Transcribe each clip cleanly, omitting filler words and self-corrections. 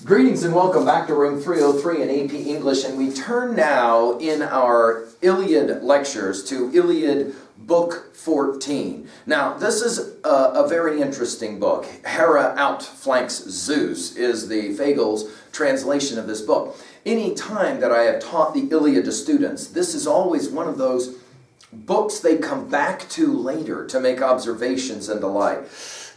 Greetings and welcome back to room 303 in AP English, and we turn now in our Iliad lectures to Iliad book 14. Now, this is a very interesting book. Hera outflanks Zeus is the Fagel's translation of this book. Any time that I have taught the Iliad to students, this is always one of those books they come back to later to make observations and the like.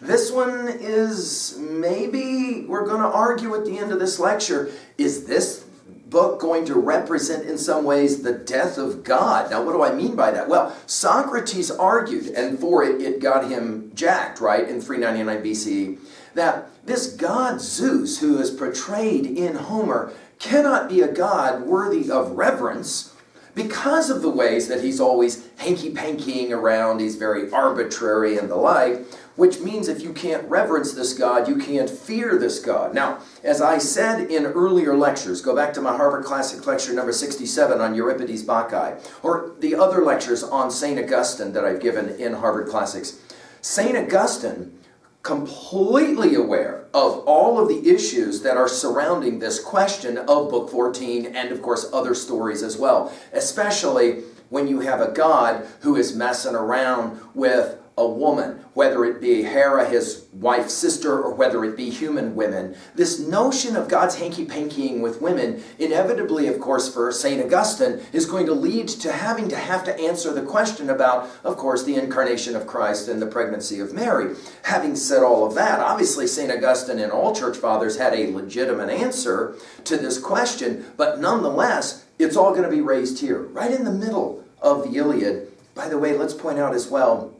This one is, maybe we're going to argue at the end of this lecture, is this book going to represent in some ways the death of God? Now, what do I mean by that? Well, Socrates argued, and for it, it got him jacked, right, in 399 BCE, that this god Zeus, who is portrayed in Homer, cannot be a god worthy of reverence because of the ways that he's always hanky-pankying around, he's very arbitrary and the like, which means if you can't reverence this God, you can't fear this God. Now, as I said in earlier lectures, go back to my Harvard Classic lecture number 67 on Euripides Bacchae, or the other lectures on St. Augustine that I've given in Harvard Classics. St. Augustine, completely aware of all of the issues that are surrounding this question of Book 14 and, of course, other stories as well, especially when you have a God who is messing around with a woman, whether it be Hera, his wife's sister, or whether it be human women. This notion of God's hanky-pankying with women, inevitably, of course, for St. Augustine, is going to lead to having to answer the question about, of course, the incarnation of Christ and the pregnancy of Mary. Having said all of that, obviously St. Augustine and all church fathers had a legitimate answer to this question, but nonetheless, it's all going to be raised here, right in the middle of the Iliad. By the way, let's point out as well,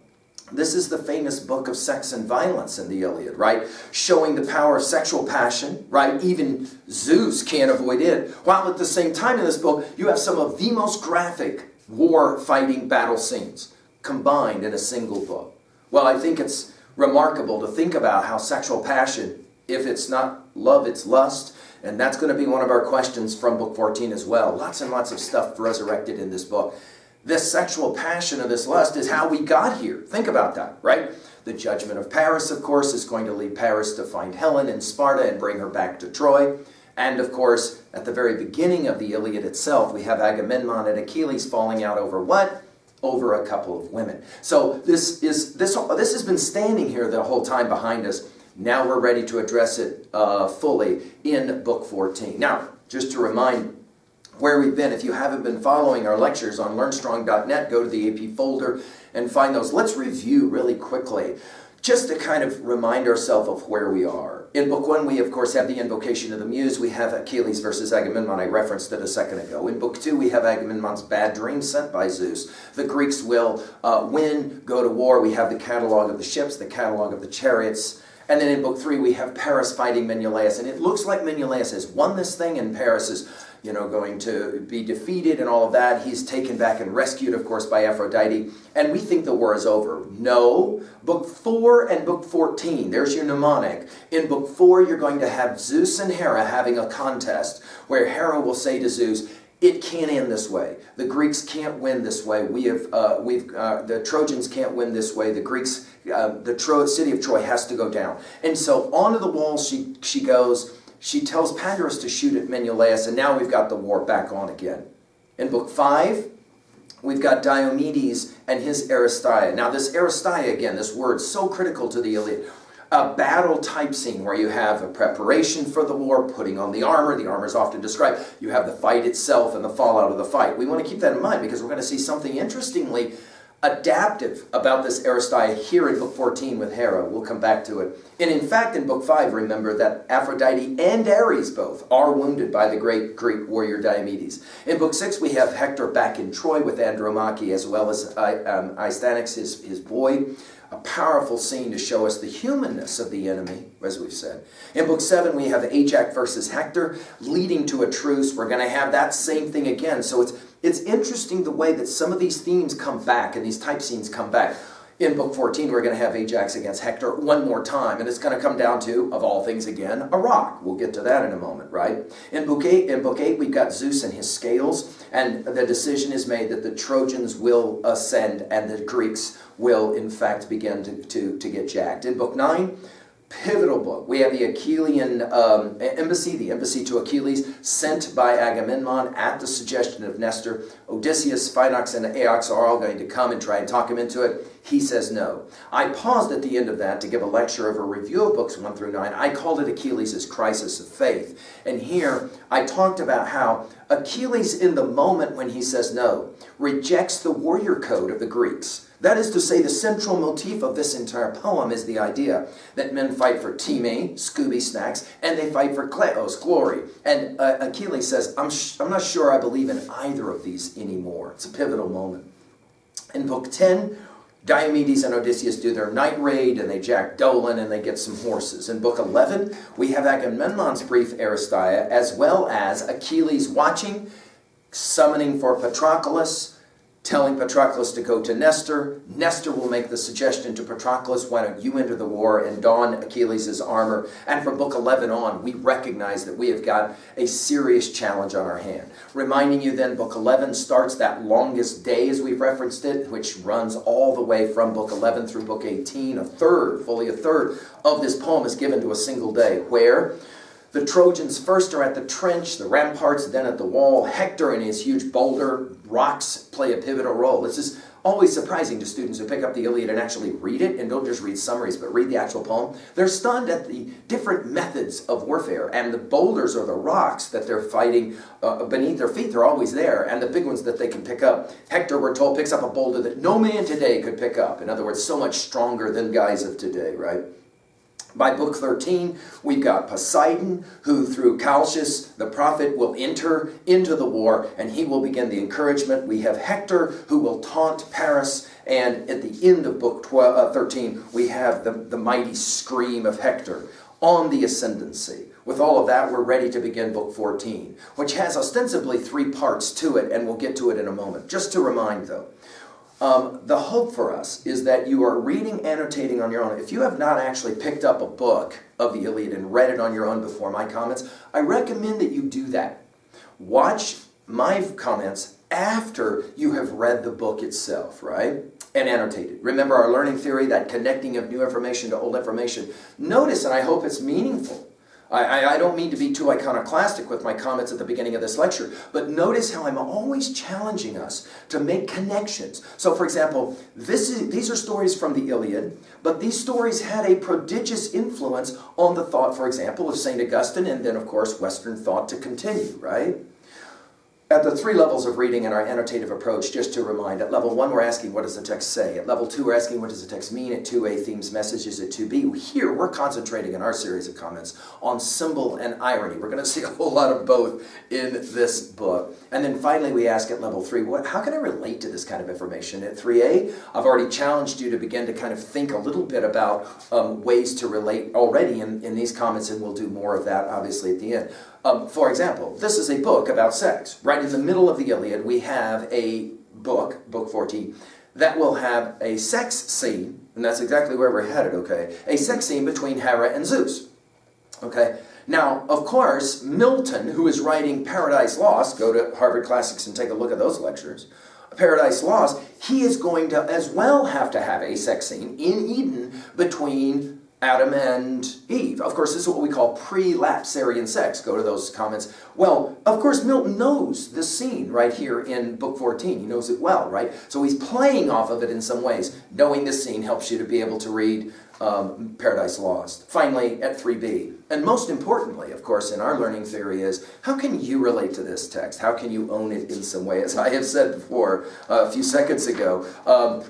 this is the famous book of sex and violence in the Iliad, right? Showing the power of sexual passion, right? Even Zeus can't avoid it. While at the same time in this book, you have some of the most graphic war-fighting battle scenes combined in a single book. Well, I think it's remarkable to think about how sexual passion, if it's not love, it's lust. And that's going to be one of our questions from Book 14 as well. Lots and lots of stuff resurrected in this book. This sexual passion of this lust is how we got here. Think about that, right? The judgment of Paris, of course, is going to lead Paris to find Helen in Sparta and bring her back to Troy. And, of course, at the very beginning of the Iliad itself, we have Agamemnon and Achilles falling out over what? Over a couple of women. So this has been standing here the whole time behind us. Now we're ready to address it fully in Book 14. Now, just to remind where we've been, if you haven't been following our lectures on learnstrong.net, go to the AP folder and find those. Let's review really quickly, just to kind of remind ourselves of where we are. In Book 1, we, of course, have the invocation of the Muse. We have Achilles versus Agamemnon. I referenced it a second ago. In Book 2, we have Agamemnon's bad dream sent by Zeus. The Greeks will win, go to war. We have the catalog of the ships, the catalog of the chariots. And then in Book 3, we have Paris fighting Menelaus. And it looks like Menelaus has won this thing, and Paris is going to be defeated and all of that. He's taken back and rescued, of course, by Aphrodite. And we think the war is over. No. Book 4 and Book 14, there's your mnemonic. In Book 4, you're going to have Zeus and Hera having a contest where Hera will say to Zeus, it can't end this way. The Greeks can't win this way. The Trojans can't win this way. The Greeks, city of Troy has to go down. And so onto the wall she goes. She tells Pandarus to shoot at Menelaus, and now we've got the war back on again. In Book 5, we've got Diomedes and his Aristeia. Now this Aristeia, again, this word so critical to the Iliad, a battle type scene where you have a preparation for the war, putting on the armor. The armor is often described. You have the fight itself and the fallout of the fight. We want to keep that in mind because we're going to see something interestingly adaptive about this Aristeia here in Book 14 with Hera. We'll come back to it. And in fact, in Book 5, remember that Aphrodite and Ares both are wounded by the great Greek warrior Diomedes. In Book 6, we have Hector back in Troy with Andromache as well as Astyanax, his boy. A powerful scene to show us the humanness of the enemy, as we've said. In Book 7, we have Ajax versus Hector, leading to a truce. We're going to have that same thing again. So it's interesting the way that some of these themes come back and these type scenes come back. In Book 14, we're going to have Ajax against Hector one more time, and it's going to come down to, of all things again, a rock. We'll get to that in a moment, right? In Book 8, we've got Zeus and his scales, and the decision is made that the Trojans will ascend and the Greeks will, in fact, begin to get jacked. In Book 9, Pivotal book. We have the Achillean embassy, the embassy to Achilles, sent by Agamemnon at the suggestion of Nestor. Odysseus, Phinox, and Aiox are all going to come and try and talk him into it. He says no. I paused at the end of that to give a lecture of a review of books 1 through 9. I called it Achilles' Crisis of Faith. And here I talked about how Achilles, in the moment when he says no, rejects the warrior code of the Greeks. That is to say, the central motif of this entire poem is the idea that men fight for time, Scooby snacks, and they fight for kleos, glory. And Achilles says, I'm not sure I believe in either of these anymore. It's a pivotal moment. In Book 10, Diomedes and Odysseus do their night raid, and they jack Dolan, and they get some horses. In Book 11, we have Agamemnon's brief Aristeia, as well as Achilles watching, summoning for Patroclus, telling Patroclus to go to Nestor. Nestor will make the suggestion to Patroclus, why don't you enter the war and don Achilles' armor? And from Book 11 on, we recognize that we have got a serious challenge on our hand. Reminding you then, Book 11 starts that longest day, as we've referenced it, which runs all the way from Book 11 through Book 18. Fully a third of this poem is given to a single day, where the Trojans first are at the trench, the ramparts, then at the wall. Hector and his huge boulder, rocks, play a pivotal role. This is always surprising to students who pick up the Iliad and actually read it, and don't just read summaries, but read the actual poem. They're stunned at the different methods of warfare, and the boulders or the rocks that they're fighting beneath their feet, they're always there, and the big ones that they can pick up. Hector, we're told, picks up a boulder that no man today could pick up. In other words, so much stronger than guys of today, right? By Book 13, we've got Poseidon, who through Calchas, the prophet, will enter into the war, and he will begin the encouragement. We have Hector, who will taunt Paris, and at the end of Book 13, we have the mighty scream of Hector on the ascendancy. With all of that, we're ready to begin Book 14, which has ostensibly 3 parts to it, and we'll get to it in a moment. Just to remind, though, the hope for us is that you are reading, annotating on your own. If you have not actually picked up a book of the Iliad and read it on your own before my comments, I recommend that you do that. Watch my comments after you have read the book itself, right? And annotated. Remember our learning theory, that connecting of new information to old information. Notice, and I hope it's meaningful, I don't mean to be too iconoclastic with my comments at the beginning of this lecture, but notice how I'm always challenging us to make connections. So, for example, these are stories from the Iliad, but these stories had a prodigious influence on the thought, for example, of St. Augustine, and then, of course, Western thought to continue, right? At the 3 levels of reading in our annotative approach, just to remind, at level 1, we're asking, what does the text say? At level 2, we're asking, what does the text mean? At 2a, themes, messages. At 2b, here, we're concentrating in our series of comments on symbol and irony. We're going to see a whole lot of both in this book. And then finally, we ask at level 3, how can I relate to this kind of information? At 3a, I've already challenged you to begin to kind of think a little bit about ways to relate already in these comments, and we'll do more of that, obviously, at the end. For example, this is a book about sex. Right in the middle of the Iliad, we have a book, Book 14, that will have a sex scene, and that's exactly where we're headed, okay? A sex scene between Hera and Zeus, okay? Now, of course, Milton, who is writing Paradise Lost, go to Harvard Classics and take a look at those lectures, Paradise Lost, he is going to as well have to have a sex scene in Eden between Adam and Eve. Of course, this is what we call prelapsarian sex. Go to those comments. Well, of course, Milton knows this scene right here in Book 14. He knows it well, right? So he's playing off of it in some ways. Knowing this scene helps you to be able to read Paradise Lost. Finally, at 3b, and most importantly, of course, in our learning theory is, how can you relate to this text? How can you own it in some way? As I have said before a few seconds ago,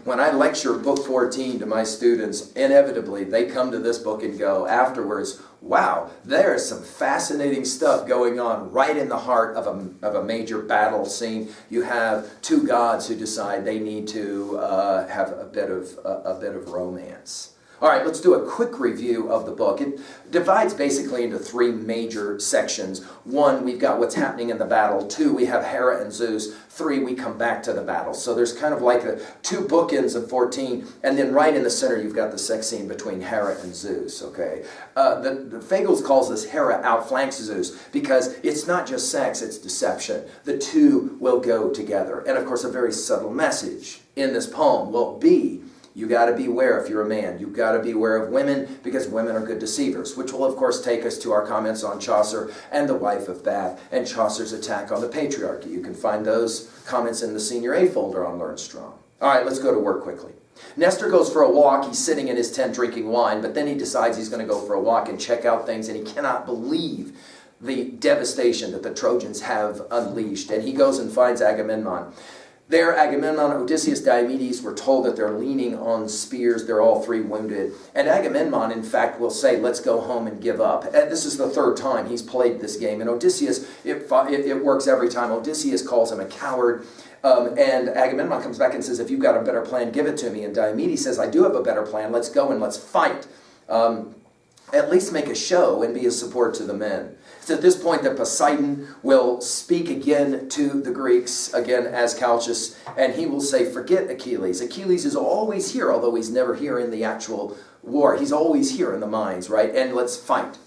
when I lecture Book 14 to my students, inevitably they come to this book and go afterwards, wow, there is some fascinating stuff going on right in the heart of a major battle scene. You have 2 gods who decide they need to have a bit of romance. All right, let's do a quick review of the book. It divides basically into 3 major sections. 1, we've got what's happening in the battle. 2, we have Hera and Zeus. 3, we come back to the battle. So there's kind of like 2 bookends of 14, and then right in the center you've got the sex scene between Hera and Zeus, okay? The Fagles calls this Hera outflanks Zeus because it's not just sex, it's deception. The 2 will go together. And of course a very subtle message in this poem will be, You got to beware if you're a man. You've got to beware of women because women are good deceivers, which will, of course, take us to our comments on Chaucer and the wife of Bath and Chaucer's attack on the patriarchy. You can find those comments in the Senior A folder on Learn Strong. All right, let's go to work quickly. Nestor goes for a walk. He's sitting in his tent drinking wine, but then he decides he's going to go for a walk and check out things, and he cannot believe the devastation that the Trojans have unleashed. And he goes and finds Agamemnon. There, Agamemnon, Odysseus, Diomedes were told that they're leaning on spears. They're all three wounded. And Agamemnon, in fact, will say, let's go home and give up. And this is the third time he's played this game. And Odysseus, it works every time. Odysseus calls him a coward. And Agamemnon comes back and says, if you've got a better plan, give it to me. And Diomedes says, I do have a better plan. Let's go and let's fight. At least make a show and be a support to the men. It's at this point that Poseidon will speak again to the Greeks, again as Calchas, and he will say, forget Achilles. Achilles is always here, although he's never here in the actual war. He's always here in the mines, right? And let's fight.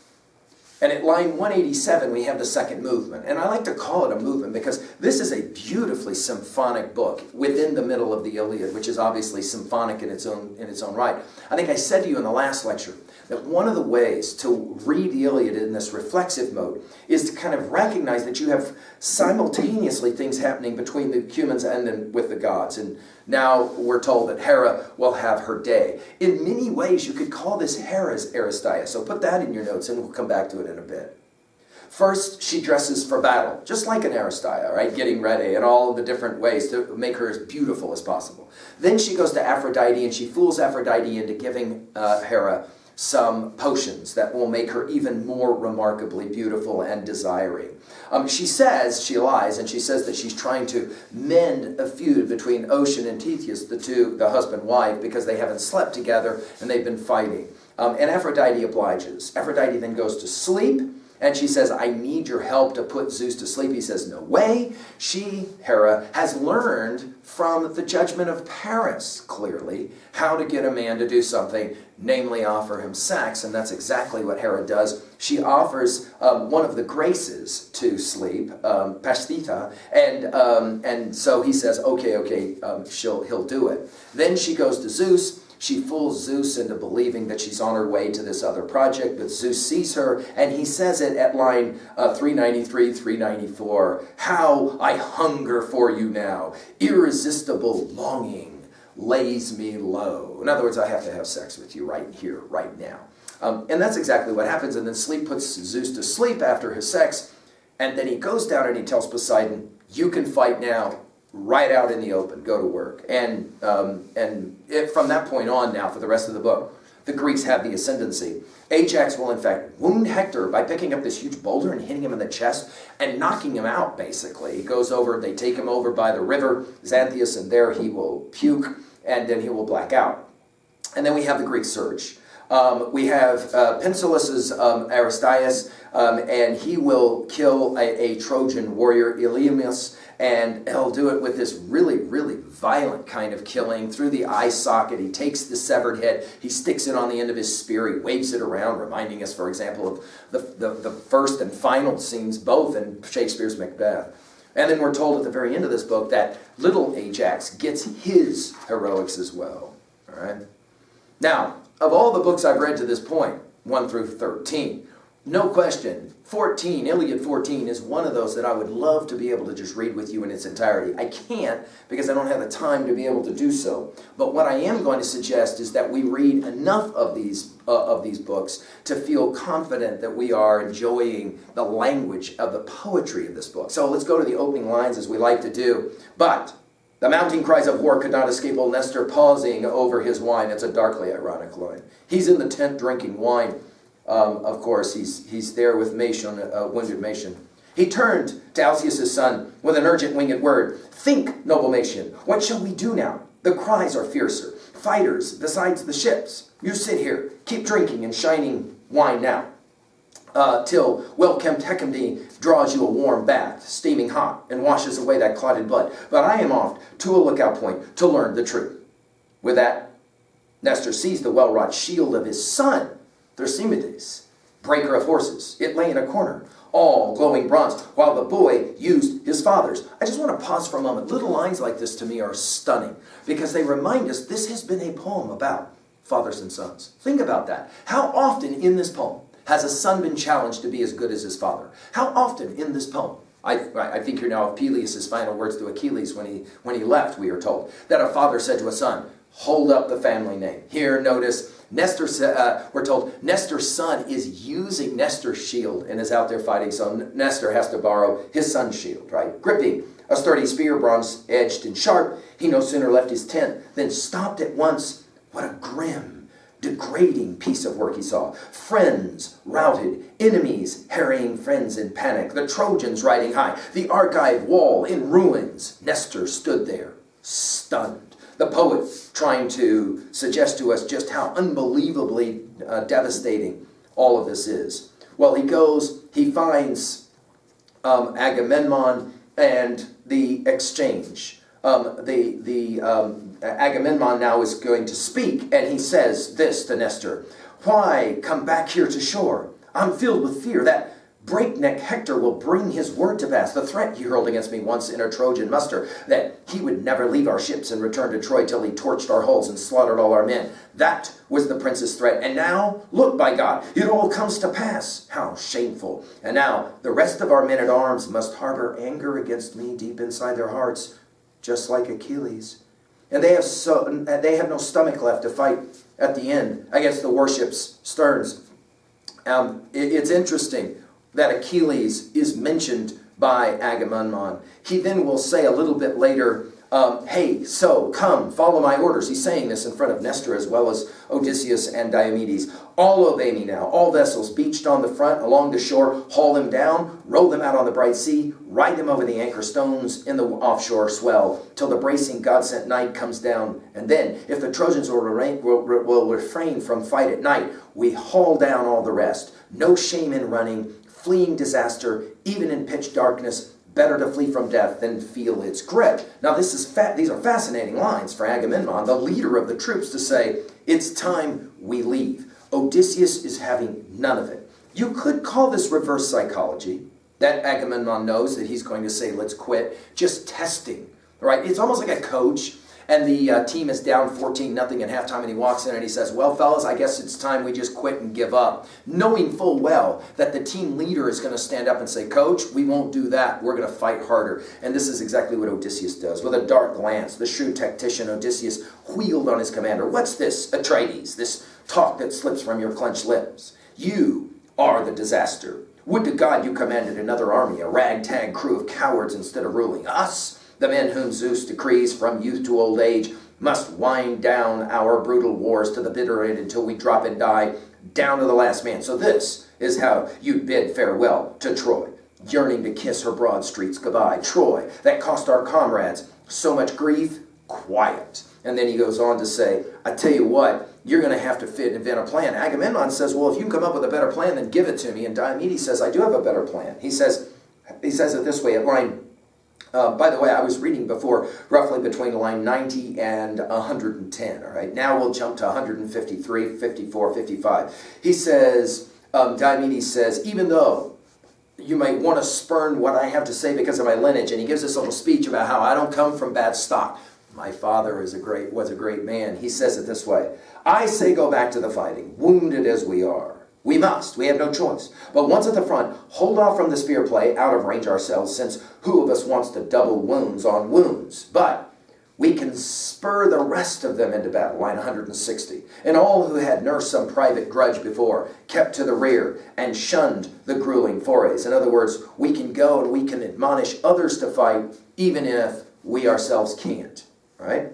And at line 187, we have the second movement. And I like to call it a movement because this is a beautifully symphonic book within the middle of the Iliad, which is obviously symphonic in its own right. I think I said to you in the last lecture that one of the ways to read the Iliad in this reflexive mode is to kind of recognize that you have simultaneously things happening between the humans and then with the gods. And now we're told that Hera will have her day. In many ways, you could call this Hera's Aristeia. So put that in your notes and we'll come back to it in a bit. First, she dresses for battle, just like an Aristeia, right? Getting ready and all of the different ways to make her as beautiful as possible. Then she goes to Aphrodite and she fools Aphrodite into giving Hera some potions that will make her even more remarkably beautiful and desiring. She lies, and she says that she's trying to mend a feud between Ocean and Theseus, the husband-wife, because they haven't slept together and they've been fighting. And Aphrodite obliges. Aphrodite then goes to sleep, and she says, I need your help to put Zeus to sleep. He says, no way. She, Hera, has learned from the judgment of Paris, clearly, how to get a man to do something, namely offer him sex, and that's exactly what Hera does. She offers one of the graces to sleep, Pasthita, and so he says, okay, he'll do it. Then she goes to Zeus. She fools Zeus into believing that she's on her way to this other project, but Zeus sees her, and he says it at line 393, 394, how I hunger for you now, irresistible longing lays me low. In other words, I have to have sex with you right here, right now. And that's exactly what happens, and then Sleep puts Zeus to sleep after his sex, and then he goes down and he tells Poseidon, you can fight now, right out in the open, go to work. And from that point on now, for the rest of the book, the Greeks have the ascendancy. Ajax will in fact wound Hector by picking up this huge boulder and hitting him in the chest and knocking him out, basically. He goes over, they take him over by the river Xanthias, and there he will puke, and then he will black out. And then we have the Greek surge. We have Pensilus's Aristeas, and he will kill a Trojan warrior, Iliumus, and he'll do it with this really, really violent kind of killing through the eye socket. He takes the severed head, he sticks it on the end of his spear, he waves it around, reminding us, for example, of the first and final scenes, both in Shakespeare's Macbeth. And then we're told at the very end of this book that little Ajax gets his heroics as well. All right? Now, of all the books I've read to this point, 1 through 13, no question, Iliad 14 is one of those that I would love to be able to just read with you in its entirety. I can't because I don't have the time to be able to do so. But what I am going to suggest is that we read enough of these books to feel confident that we are enjoying the language of the poetry of this book. So let's go to the opening lines as we like to do. But the mounting cries of war could not escape old Nestor, pausing over his wine. It's a darkly ironic line. He's in the tent drinking wine. Of course, he's there with wounded Mason. He turned to Alceus' son with an urgent winged word. Think, noble Mason, what shall we do now? The cries are fiercer. Fighters besides the ships. You sit here, keep drinking and shining wine now, till well-kempt Hecate draws you a warm bath, steaming hot, and washes away that clotted blood. But I am off to a lookout point to learn the truth. With that, Nestor seized the well-wrought shield of his son, Thrasymachus, breaker of horses. It lay in a corner, all glowing bronze, while the boy used his father's. I just want to pause for a moment. Little lines like this to me are stunning because they remind us this has been a poem about fathers and sons. Think about that. How often in this poem has a son been challenged to be as good as his father? How often in this poem? I think you're now of Peleus' final words to Achilles when he left, we are told, that a father said to a son, hold up the family name. Here, notice, we're told Nestor's son is using Nestor's shield and is out there fighting, so Nestor has to borrow his son's shield, right? Gripping a sturdy spear, bronze-edged and sharp, he no sooner left his tent than stopped at once. What a grim, degrading piece of work he saw. Friends routed, enemies harrying friends in panic, the Trojans riding high, the Argive wall in ruins. Nestor stood there, stunned. The poet trying to suggest to us just how unbelievably devastating all of this is. Well, he finds Agamemnon and the exchange. Agamemnon now is going to speak, and he says this to Nestor, why come back here to shore? I'm filled with fear that breakneck Hector will bring his word to pass. The threat he hurled against me once in a Trojan muster, that he would never leave our ships and return to Troy till he torched our hulls and slaughtered all our men. That was the prince's threat. And now, look, by God, it all comes to pass. How shameful. And now, the rest of our men-at-arms must harbor anger against me deep inside their hearts, just like Achilles. And they have no stomach left to fight at the end against the warship's sterns. It's interesting that Achilles is mentioned by Agamemnon. He then will say a little bit later, hey, so come, follow my orders. He's saying this in front of Nestor as well as Odysseus and Diomedes. All obey me now. All vessels beached on the front, along the shore, haul them down, row them out on the bright sea, ride them over the anchor stones in the offshore swell, till the bracing God-sent night comes down. And then, if the Trojans will refrain from fight at night, we haul down all the rest. No shame in running, fleeing disaster, even in pitch darkness. Better to flee from death than feel its grip. Now these are fascinating lines for Agamemnon, the leader of the troops, to say, it's time we leave. Odysseus is having none of it. You could call this reverse psychology, that Agamemnon knows that he's going to say, let's quit, just testing, right? It's almost like a coach, and the team is down 14-0 at halftime, and he walks in and he says, well, fellas, I guess it's time we just quit and give up. Knowing full well that the team leader is going to stand up and say, coach, we won't do that. We're going to fight harder. And this is exactly what Odysseus does. With a dark glance, the shrewd tactician Odysseus wheeled on his commander. What's this, Atrides, this talk that slips from your clenched lips? You are the disaster. Would to God you commanded another army, a ragtag crew of cowards instead of ruling us. The men whom Zeus decrees from youth to old age must wind down our brutal wars to the bitter end until we drop and die, down to the last man. So this is how you bid farewell to Troy, yearning to kiss her broad streets goodbye. Troy, that cost our comrades so much grief, quiet. And then he goes on to say, I tell you what, you're going to have to invent a plan. Agamemnon says, well, if you can come up with a better plan, then give it to me. And Diomedes says, I do have a better plan. He says it this way at line by the way, I was reading before roughly between line 90 and 110, all right? Now we'll jump to 153, 54, 55. He says, Diomedes says, even though you might want to spurn what I have to say because of my lineage, and he gives this little speech about how I don't come from bad stock. My father was a great man. He says it this way, I say go back to the fighting, wounded as we are. We must. We have no choice. But once at the front, hold off from the spear play, out of range ourselves, since who of us wants to double wounds on wounds? But we can spur the rest of them into battle, line 160. And all who had nursed some private grudge before, kept to the rear, and shunned the grueling forays. In other words, we can go and we can admonish others to fight, even if we ourselves can't. Right?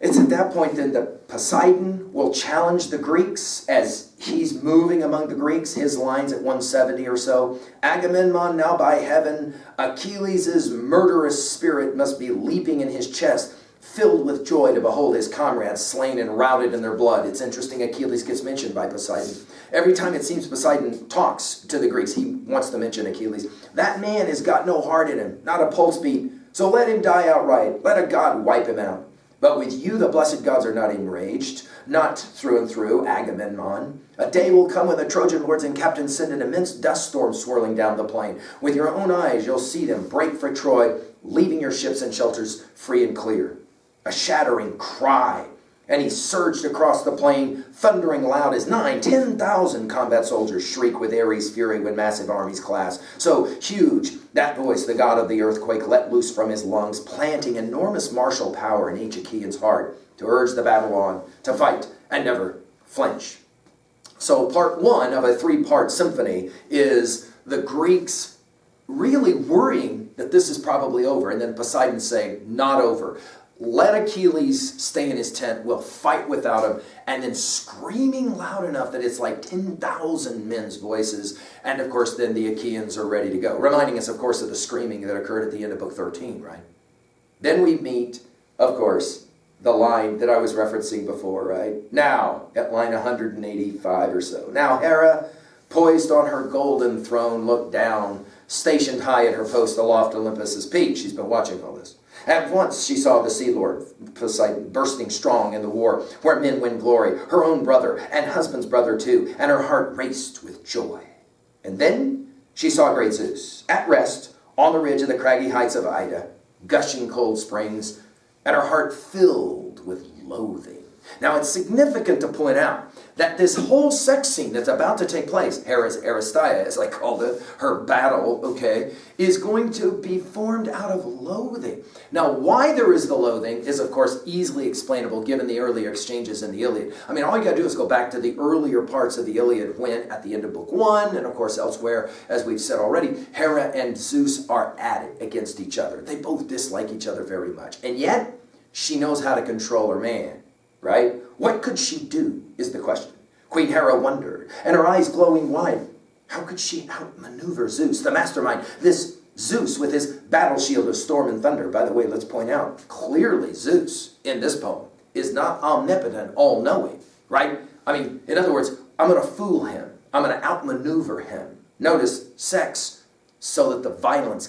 It's at that point then that Poseidon will challenge the Greeks as he's moving among the Greeks, his lines at 170 or so. Agamemnon, now by heaven, Achilles' murderous spirit must be leaping in his chest, filled with joy to behold his comrades slain and routed in their blood. It's interesting, Achilles gets mentioned by Poseidon. Every time it seems Poseidon talks to the Greeks, he wants to mention Achilles. That man has got no heart in him, not a pulse beat, so let him die outright. Let a god wipe him out. But with you the blessed gods are not enraged, not through and through, Agamemnon. A day will come when the Trojan lords and captains send an immense dust storm swirling down the plain. With your own eyes you'll see them break for Troy, leaving your ships and shelters free and clear. A shattering cry, and he surged across the plain, thundering loud as 10,000 combat soldiers shriek with Ares' fury when massive armies clash. So huge, that voice, the god of the earthquake, let loose from his lungs, planting enormous martial power in each Achaean's heart to urge the battle on, to fight and never flinch. So part one of a three-part symphony is the Greeks really worrying that this is probably over, and then Poseidon saying, not over. Let Achilles stay in his tent, we'll fight without him, and then screaming loud enough that it's like 10,000 men's voices, and of course then the Achaeans are ready to go. Reminding us, of course, of the screaming that occurred at the end of book 13, right? Then we meet, of course, the line that I was referencing before, right? Now, at line 185 or so. Now Hera, poised on her golden throne, looked down, stationed high at her post aloft Olympus's peak. She's been watching all this. At once she saw the sea lord, Poseidon, bursting strong in the war where men win glory, her own brother and husband's brother too, and her heart raced with joy. And then she saw great Zeus, at rest on the ridge of the craggy heights of Ida, gushing cold springs, and her heart filled with loathing. Now it's significant to point out that this whole sex scene that's about to take place, Hera's Aristeia, as I called it, her battle, okay, is going to be formed out of loathing. Now, why there is the loathing is, of course, easily explainable given the earlier exchanges in the Iliad. I mean, all you got to do is go back to the earlier parts of the Iliad when, at the end of book 1, and of course elsewhere, as we've said already, Hera and Zeus are at it against each other. They both dislike each other very much. And yet, she knows how to control her man, right? What could she do is the question. Queen Hera wondered, and her eyes glowing wide. How could she outmaneuver Zeus, the mastermind? This Zeus with his battle shield of storm and thunder. By the way, let's point out, clearly Zeus in this poem is not omnipotent, all-knowing, right? I mean, in other words, I'm going to fool him. I'm going to outmaneuver him. Notice sex so that the violence